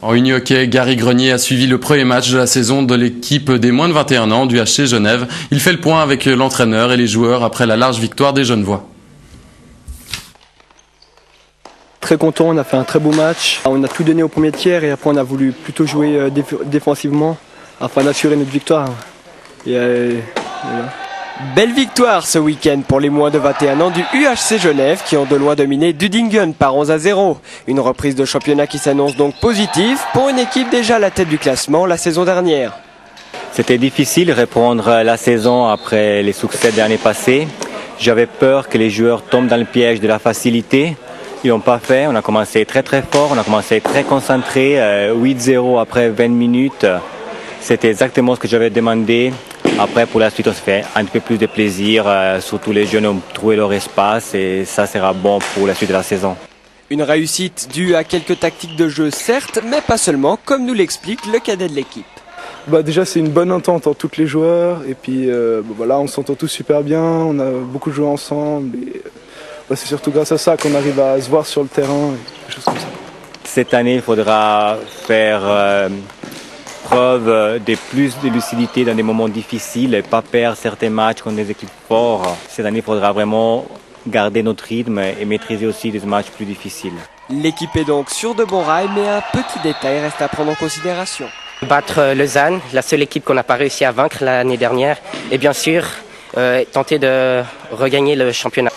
En uni-hockey, Gary Grenier a suivi le premier match de la saison de l'équipe des moins de 21 ans du HC Genève. Il fait le point avec l'entraîneur et les joueurs après la large victoire des Genevois. Très content, on a fait un très beau match. On a tout donné au premier tiers et après on a voulu plutôt jouer défensivement afin d'assurer notre victoire. Voilà. Belle victoire ce week-end pour les moins de 21 ans du UHC Genève qui ont de loin dominé Dudingen par 11-0. Une reprise de championnat qui s'annonce donc positive pour une équipe déjà à la tête du classement la saison dernière. C'était difficile de reprendre la saison après les succès de l'année passée. J'avais peur que les joueurs tombent dans le piège de la facilité. Ils l'ont pas fait, on a commencé très fort, on a commencé très concentré, 8-0 après 20 minutes. C'était exactement ce que j'avais demandé. Après, pour la suite, on se fait un peu plus de plaisir, surtout les jeunes ont trouvé leur espace et ça sera bon pour la suite de la saison. Une réussite due à quelques tactiques de jeu certes, mais pas seulement, comme nous l'explique le cadet de l'équipe. Déjà c'est une bonne entente entre tous les joueurs et puis voilà, on s'entend tous super bien, on a beaucoup joué ensemble et c'est surtout grâce à ça qu'on arrive à se voir sur le terrain et des choses comme ça. Cette année, il faudra faire preuve de plus de lucidité dans des moments difficiles et pas perdre certains matchs contre des équipes fortes. Cette année, il faudra vraiment garder notre rythme et maîtriser aussi des matchs plus difficiles. L'équipe est donc sur de bons rails, mais un petit détail reste à prendre en considération. Battre Lausanne, la seule équipe qu'on n'a pas réussi à vaincre l'année dernière, et bien sûr tenter de regagner le championnat.